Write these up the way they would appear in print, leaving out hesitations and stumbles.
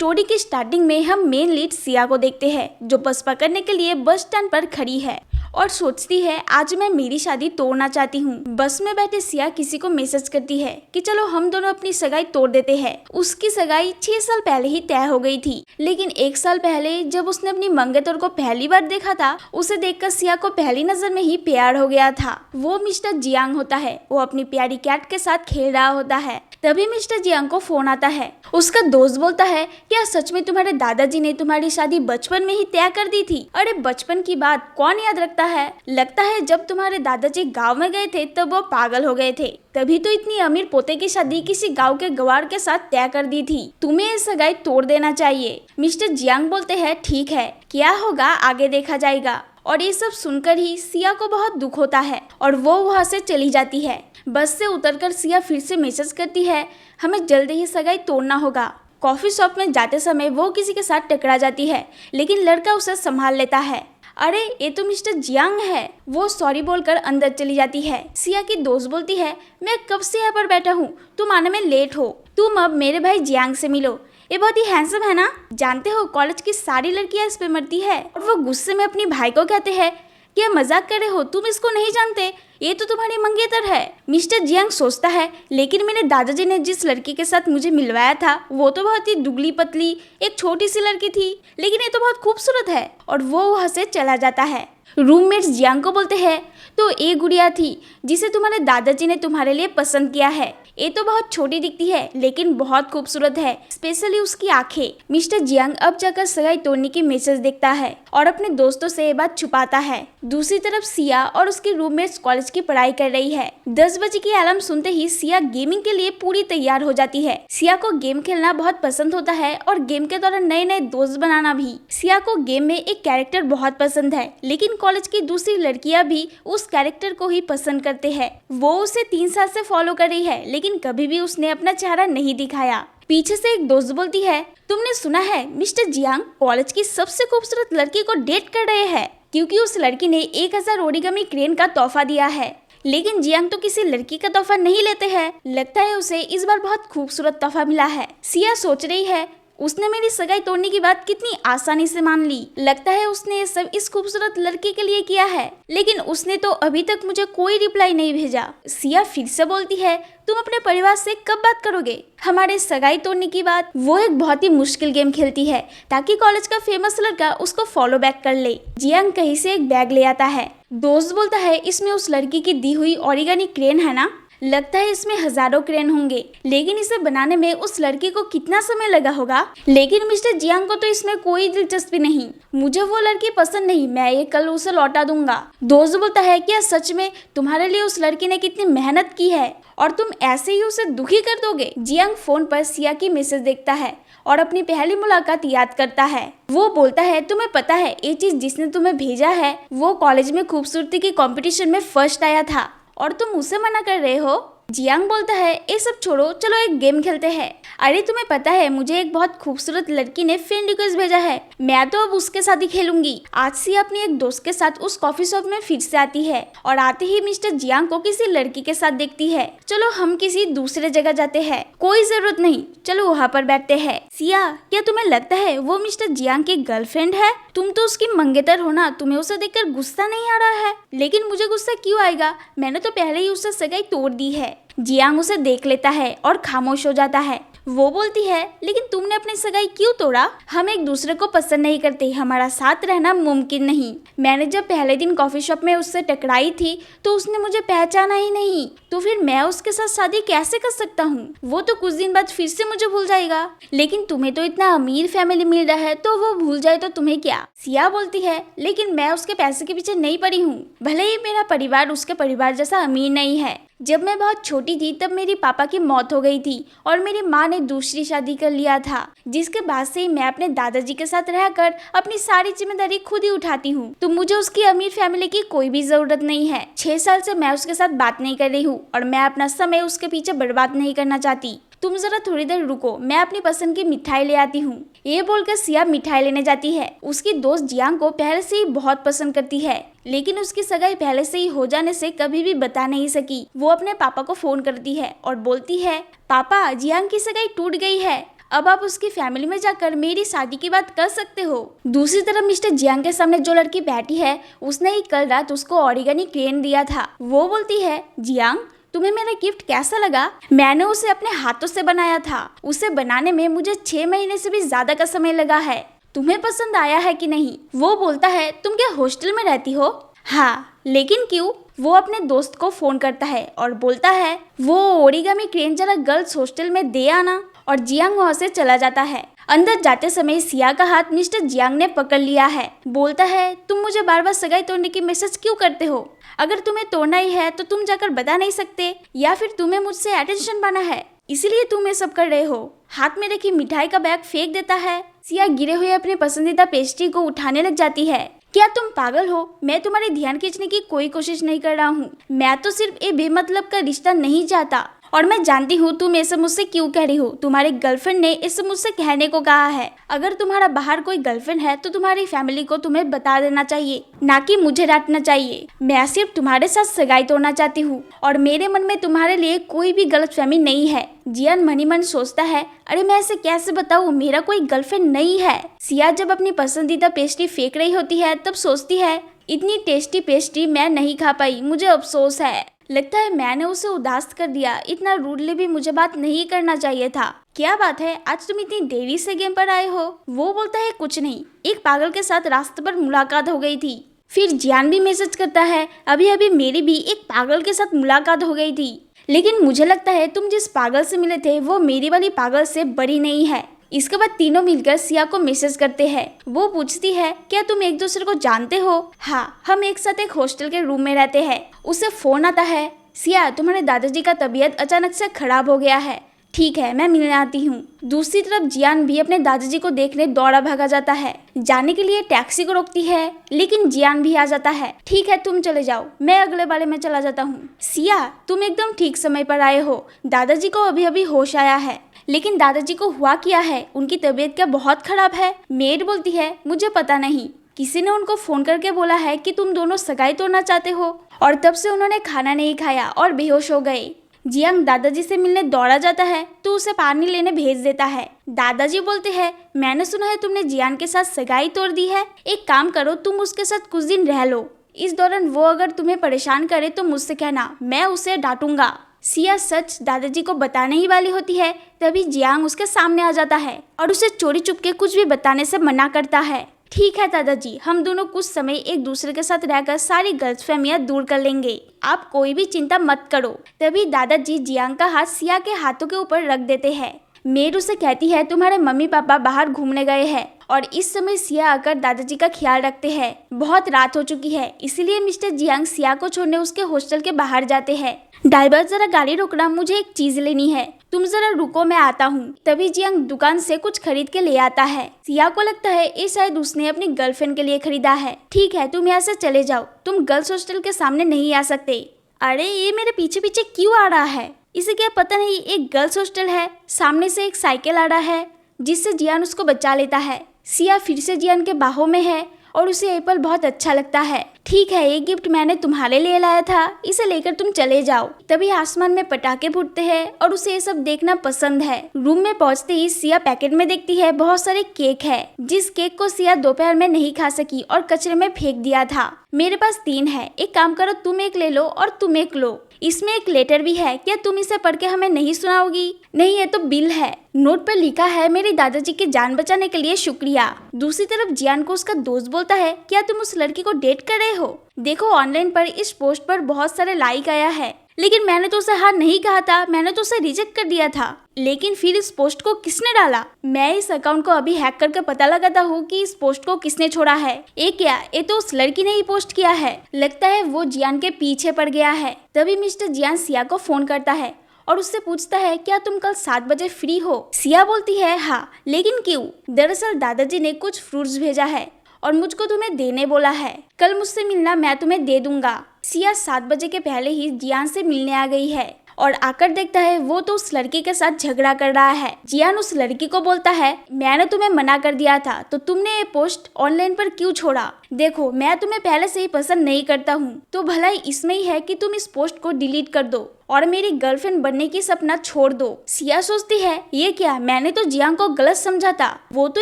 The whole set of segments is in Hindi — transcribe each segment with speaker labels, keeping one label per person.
Speaker 1: स्टोरी की स्टार्टिंग में हम मेन लीड सिया को देखते हैं जो बस पकड़ने के लिए बस स्टैंड पर खड़ी है और सोचती है आज मैं मेरी शादी तोड़ना चाहती हूँ। बस में बैठे सिया किसी को मैसेज करती है कि चलो हम दोनों अपनी सगाई तोड़ देते हैं। उसकी सगाई 6 साल पहले ही तय हो गई थी, लेकिन 1 साल पहले जब उसने अपनी मंगेतर को पहली बार देखा था, उसे देखकर सिया को पहली नजर में ही प्यार हो गया था। वो मिस्टर जियांग होता है। वो अपनी प्यारी कैट के साथ खेल रहा होता है। तभी मिस्टर जियांग को फोन आता है। उसका दोस्त बोलता है क्या सच में तुम्हारे दादाजी ने तुम्हारी शादी बचपन में ही तय कर दी थी? अरे बचपन की बात कौन याद रखता है? लगता है जब तुम्हारे दादाजी गांव में गए थे तब वो पागल हो गए थे, तभी तो इतनी अमीर पोते की शादी किसी गांव के गवार के साथ तय कर दी थी। तुम्हें ये सगाई तोड़ देना चाहिए। मिस्टर जियांग बोलते हैं ठीक है, क्या होगा आगे देखा जाएगा। और ये सब सुनकर ही सिया को बहुत दुख होता है और वो वहाँ से चली जाती है। बस से उतरकर सिया फिर से मैसेज करती है हमें जल्दी ही सगाई तोड़ना होगा। कॉफी शॉप में जाते समय वो किसी के साथ टकरा जाती है, लेकिन लड़का उसे संभाल लेता है। अरे ये तो मिस्टर जियांग है। वो सॉरी बोलकर अंदर चली जाती है। सिया की दोस्त बोलती है मैं कब से यहाँ पर बैठा हूँ, तुम आने में लेट हो। तुम अब मेरे भाई जियांग से मिलो, ये बहुत ही हैंडसम है ना। जानते हो कॉलेज की सारी लड़कियां इस पे मरती है। और वो गुस्से में अपनी भाई को कहते हैं क्या मजाक कर रहे हो, तुम इसको नहीं जानते, ये तो तुम्हारी मंगेतर है। मिस्टर जियांग सोचता है लेकिन मेरे दादाजी ने जिस लड़की के साथ मुझे मिलवाया था वो तो बहुत ही दुबली पतली एक छोटी सी लड़की थी, लेकिन ये तो बहुत खूबसूरत है। और वो वहाँ से चला जाता है। रूममेट्स जियांग को बोलते हैं तो एक गुड़िया थी जिसे तुम्हारे दादाजी ने तुम्हारे लिए पसंद किया है। ये तो बहुत छोटी दिखती है लेकिन बहुत खूबसूरत है, स्पेशली उसकी आंखें। मिस्टर जियांग अब जाकर सगाई तोड़ने की मैसेज देखता है और अपने दोस्तों से ये बात छुपाता है। दूसरी तरफ सिया और उसकी रूममेट्स कॉलेज की पढ़ाई कर रही है। 10 बजे की अलार्म सुनते ही सिया गेमिंग के लिए पूरी तैयार हो जाती है। सिया को गेम खेलना बहुत पसंद होता है और गेम के दौरान नए नए दोस्त बनाना भी। सिया को गेम में एक कैरेक्टर बहुत पसंद है, लेकिन कॉलेज की दूसरी लड़कियां भी उस कैरेक्टर को ही पसंद करते हैं। वो उसे 3 साल से फॉलो कर रही है, लेकिन कभी भी उसने अपना चेहरा नहीं दिखाया। पीछे से एक दोस्त बोलती है तुमने सुना है मिस्टर जियांग कॉलेज की सबसे खूबसूरत लड़की को डेट कर रहे हैं, क्योंकि उस लड़की ने 1000 ओरिगामी क्रेन का तोहफा दिया है। लेकिन जियांग तो किसी लड़की का तोहफा नहीं लेते हैं। लगता है उसे इस बार बहुत खूबसूरत तोहफा मिला है। सिया सोच रही है उसने मेरी सगाई तोड़ने की बात कितनी आसानी से मान ली। लगता है उसने ये सब इस खूबसूरत लड़की के लिए किया है, लेकिन उसने तो अभी तक मुझे कोई रिप्लाई नहीं भेजा। सिया फिर से बोलती है तुम अपने परिवार से कब बात करोगे हमारे सगाई तोड़ने की बात। वो एक बहुत ही मुश्किल गेम खेलती है ताकि कॉलेज का फेमस लड़का उसको फॉलो बैक कर ले। जियांग कहीं से एक बैग ले आता है। दोस्त बोलता है इसमें उस लड़की की दी हुई ओरिगामी क्रेन है ना। लगता है इसमें हजारों क्रेन होंगे, लेकिन इसे बनाने में उस लड़की को कितना समय लगा होगा। लेकिन मिस्टर जियांग को तो इसमें कोई दिलचस्पी नहीं। मुझे वो लड़की पसंद नहीं, मैं ये कल उसे लौटा दूंगा। दोस्त बोलता है क्या सच में तुम्हारे लिए उस लड़की ने कितनी मेहनत की है और तुम ऐसे ही उसे दुखी कर दोगे। जियांग फोन पर सिया की मैसेज देखता है और अपनी पहली मुलाकात याद करता है। वो बोलता है तुम्हें पता है ये चीज जिसने तुम्हें भेजा है वो कॉलेज में खूबसूरती की कंपटीशन में फर्स्ट आया था और तुम उसे मना कर रहे हो। जियांग बोलता है ये सब छोड़ो, चलो एक गेम खेलते हैं। अरे तुम्हें पता है मुझे एक बहुत खूबसूरत लड़की ने फ्रेंड रिक्वेस्ट भेजा है, मैं तो अब उसके साथ ही खेलूंगी। आज से अपनी एक दोस्त के साथ उस कॉफी शॉप में फिर से आती है और आते ही मिस्टर जियांग को किसी लड़की के साथ देखती है। चलो हम किसी दूसरे जगह जाते हैं, कोई जरूरत नहीं, चलो वहाँ पर बैठते हैं। सिया क्या तुम्हें लगता है वो मिस्टर जियांग की गर्लफ्रेंड है? तुम तो उसकी मंगेतर हो ना, तुम्हें उसे देखकर गुस्सा नहीं आ रहा है? लेकिन मुझे गुस्सा क्यों आएगा, मैंने तो पहले ही उससे सगाई तोड़ दी है। जियांग उसे देख लेता है और खामोश हो जाता है। वो बोलती है लेकिन तुमने अपनी सगाई क्यों तोड़ा? हम एक दूसरे को पसंद नहीं करते, हमारा साथ रहना मुमकिन नहीं। मैंने जब पहले दिन कॉफी शॉप में उससे टकराई थी तो उसने मुझे पहचाना ही नहीं, तो फिर मैं उसके साथ शादी कैसे कर सकता हूँ? वो तो कुछ दिन बाद फिर से मुझे भूल जाएगा। लेकिन तुम्हें तो इतना अमीर फैमिली मिल रहा है, तो वो भूल जाए तो तुम्हें क्या? सिया बोलती है लेकिन मैं उसके पैसे के पीछे नहीं पड़ी हूँ, भले ही मेरा परिवार उसके परिवार जैसा अमीर नहीं है। जब मैं बहुत छोटी थी तब मेरी पापा की मौत हो गई थी और मेरी माँ ने दूसरी शादी कर लिया था, जिसके बाद से ही मैं अपने दादाजी के साथ रहकर अपनी सारी जिम्मेदारी खुद ही उठाती हूँ। तो मुझे उसकी अमीर फैमिली की कोई भी जरूरत नहीं है। 6 साल से मैं उसके साथ बात नहीं कर रही हूँ और मैं अपना समय उसके पीछे बर्बाद नहीं करना चाहती। तुम जरा थोड़ी देर रुको, मैं अपनी पसंद की मिठाई ले आती हूँ। ये बोलकर सिया मिठाई लेने जाती है। उसकी दोस्त जियांग को पहले से ही बहुत पसंद करती है, लेकिन उसकी सगाई पहले से ही हो जाने से कभी भी बता नहीं सकी। वो अपने पापा को फोन करती है और बोलती है पापा जियांग की सगाई टूट गई है, अब आप उसकी फैमिली में जाकर मेरी शादी की बात कर सकते हो। दूसरी तरफ मिस्टर जियांग के सामने जो लड़की बैठी है, उसने ही कल रात उसको ओरिगामी क्रेन दिया था। वो बोलती है, जियांग तुम्हें मेरा गिफ्ट कैसा लगा? मैंने उसे अपने हाथों से बनाया था। उसे बनाने में मुझे 6 महीने से भी ज्यादा का समय लगा है। तुम्हें पसंद आया है कि नहीं? वो बोलता है, तुम क्या हॉस्टल में रहती हो? हाँ, लेकिन क्यों? वो अपने दोस्त को फोन करता है और बोलता है, वो ओरिगामी क्रेन जरा गर्ल्स हॉस्टल में दे आना। और जियांग वहाँ से चला जाता है। अंदर जाते समय सिया का हाथ मिस्टर जियांग ने पकड़ लिया है। बोलता है, तुम मुझे बार बार सगाई तोड़ने की मैसेज क्यों करते हो? अगर तुम्हें तोड़ना ही है तो तुम जाकर बता नहीं सकते, या फिर तुम्हें मुझसे अटेंशन पाना है इसीलिए तुम ये सब कर रहे हो? हाथ में रखी मिठाई का बैग फेंक देता है। सिया गिरे हुए अपने पसंदीदा पेस्ट्री को उठाने लग जाती है। क्या तुम पागल हो? मैं तुम्हारे ध्यान खींचने की कोई कोशिश नहीं कर रहा हूँ। मैं तो सिर्फ ये बेमतलब का रिश्ता नहीं चाहता, और मैं जानती हूँ तुम ऐसा मुझसे क्यों कह रही हो। तुम्हारे गर्लफ्रेंड ने इसे मुझसे कहने को कहा है। अगर तुम्हारा बाहर कोई गर्लफ्रेंड है तो तुम्हारी फैमिली को तुम्हें बता देना चाहिए, ना कि मुझे डांटना चाहिए। मैं सिर्फ तुम्हारे साथ सगाई तोड़ना चाहती हूँ और मेरे मन में तुम्हारे लिए कोई भी गलतफहमी नहीं है। जियान मनी मन सोचता है, अरे मैं ऐसे कैसे बताऊँ, मेरा कोई गर्लफ्रेंड नहीं है। सिया जब अपनी पसंदीदा पेस्ट्री फेंक रही होती है तब सोचती है, इतनी टेस्टी पेस्ट्री मैं नहीं खा पाई, मुझे अफसोस है। लगता है मैंने उसे उदास कर दिया। इतना रूडली भी मुझे बात नहीं करना चाहिए था। क्या बात है, आज तुम इतनी देरी से गेम पर आए हो? वो बोलता है, कुछ नहीं, एक पागल के साथ रास्ते पर मुलाकात हो गई थी। फिर जियान भी मैसेज करता है, अभी अभी मेरी भी एक पागल के साथ मुलाकात हो गई थी, लेकिन मुझे लगता है तुम जिस पागल से मिले थे वो मेरी वाली पागल से बड़ी नहीं है। इसके बाद तीनों मिलकर सिया को मैसेज करते हैं। वो पूछती है, क्या तुम एक दूसरे को जानते हो? हाँ, हम एक साथ एक हॉस्टल के रूम में रहते हैं। उसे फोन आता है, सिया तुम्हारे दादाजी का तबीयत अचानक से खराब हो गया है। ठीक है, मैं मिलने आती हूँ। दूसरी तरफ जियान भी अपने दादाजी को देखने दौड़ा भागा जाता है। जाने के लिए टैक्सी को रोकती है, लेकिन जियान भी आ जाता है। ठीक है, तुम चले जाओ, मैं अगले वाले में चला जाता हूँ। सिया तुम एकदम ठीक समय पर आए हो। दादाजी को अभी अभी होश आया है। लेकिन दादाजी को हुआ क्या है? उनकी तबीयत क्या बहुत खराब है? मेड बोलती है, मुझे पता नहीं, किसी ने उनको फोन करके बोला है कि तुम दोनों सगाई तोड़ना चाहते हो, और तब से उन्होंने खाना नहीं खाया और बेहोश हो गए। जियांग दादाजी से मिलने दौड़ा जाता है तो उसे पानी लेने भेज देता है। दादाजी बोलते हैं, मैंने सुना है तुमने जियान के साथ सगाई तोड़ दी है। एक काम करो, तुम उसके साथ कुछ दिन रह लो। इस दौरान वो अगर तुम्हें परेशान करे तो मुझसे कहना, मैं उसे डांटूंगा। सिया सच दादाजी को बताने ही वाली होती है, तभी जियांग उसके सामने आ जाता है और उसे चोरी चुपके कुछ भी बताने से मना करता है। ठीक है दादाजी, हम दोनों कुछ समय एक दूसरे के साथ रहकर सारी गलतफहमियां दूर कर लेंगे, आप कोई भी चिंता मत करो। तभी दादाजी जियांग का हाथ सिया के हाथों के ऊपर रख देते हैं। मेड उसे कहती है, तुम्हारे मम्मी पापा बाहर घूमने गए हैं और इस समय सिया आकर दादाजी का ख्याल रखते हैं। बहुत रात हो चुकी है, इसीलिए मिस्टर जियांग सिया को छोड़ने उसके हॉस्टल के बाहर जाते हैं। ड्राइवर जरा गाड़ी रोकना, मुझे एक चीज लेनी है। तुम जरा रुको, मैं आता हूँ। तभी जियांग दुकान से कुछ खरीद के ले आता है। सिया को लगता है ये शायद उसने अपनी गर्लफ्रेंड के लिए खरीदा है। ठीक है, तुम यहाँ से चले जाओ, तुम गर्ल्स हॉस्टल के सामने नहीं आ सकते। अरे ये मेरे पीछे पीछे क्यों आ रहा है? इसे क्या पता नहीं एक गर्ल्स हॉस्टल है। सामने से एक साइकिल आ रहा है जिससे जियान उसको बचा लेता है। सिया फिर से जियान के बाहों में है और उसे एप्पल बहुत अच्छा लगता है। ठीक है, ये गिफ्ट मैंने तुम्हारे लिए लाया था, इसे लेकर तुम चले जाओ। तभी आसमान में पटाखे फूटते हैं और उसे ये सब देखना पसंद है। रूम में पहुंचते ही सिया पैकेट में देखती है बहुत सारे केक है, जिस केक को सिया दोपहर में नहीं खा सकी और कचरे में फेंक दिया था। मेरे पास 3 है, एक काम करो, तुम एक ले लो और तुम एक लो। इसमें एक लेटर भी है, क्या तुम इसे पढ़ के हमें नहीं सुनाओगी? नहीं, ये तो बिल है। नोट पर लिखा है, मेरे दादाजी की जान बचाने के लिए शुक्रिया। दूसरी तरफ जियान को उसका दोस्त बोलता है, क्या तुम उस लड़की को डेट कर रहे हो? देखो ऑनलाइन पर इस पोस्ट पर बहुत सारे लाइक आया है, लेकिन मैंने तो उसे हाँ नहीं कहा था, मैंने तो उसे रिजेक्ट कर दिया था। लेकिन फिर इस पोस्ट को किसने डाला? मैं इस अकाउंट को अभी हैक करके पता लगाता हूँ कि इस पोस्ट को किसने छोड़ा है। ये तो उस लड़की ने ही पोस्ट किया है। लगता है वो जियान के पीछे पड़ गया है। तभी मिस्टर जियान सिया को फोन करता है और उससे पूछता है, क्या तुम कल 7 बजे फ्री हो? सिया बोलती है, हाँ, लेकिन क्यों? दरअसल दादाजी ने कुछ फ्रूट्स भेजा है और मुझको तुम्हें देने बोला है। कल मुझसे मिलना, मैं तुम्हें दे दूंगा। सिया 7 बजे के पहले ही जियान से मिलने आ गई है और आकर देखता है वो तो उस लड़की के साथ झगड़ा कर रहा है। जियान उस लड़की को बोलता है, मैंने तुम्हें मना कर दिया था तो तुमने ये पोस्ट ऑनलाइन पर क्यों छोड़ा? देखो मैं तुम्हें पहले से ही पसंद नहीं करता हूँ, तो भलाई इसमें ही है कि तुम इस पोस्ट को डिलीट कर दो और मेरी गर्लफ्रेंड बनने की सपना छोड़ दो। सिया सोचती है, ये क्या, मैंने तो जियांग को गलत समझा था, वो तो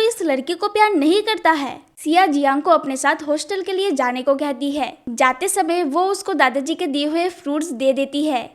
Speaker 1: इस लड़की को प्यार नहीं करता है। सिया जियांग को अपने साथ हॉस्टल के लिए जाने को कहती है। जाते समय वो उसको दादाजी के दिए हुए फ्रूट्स दे देती है।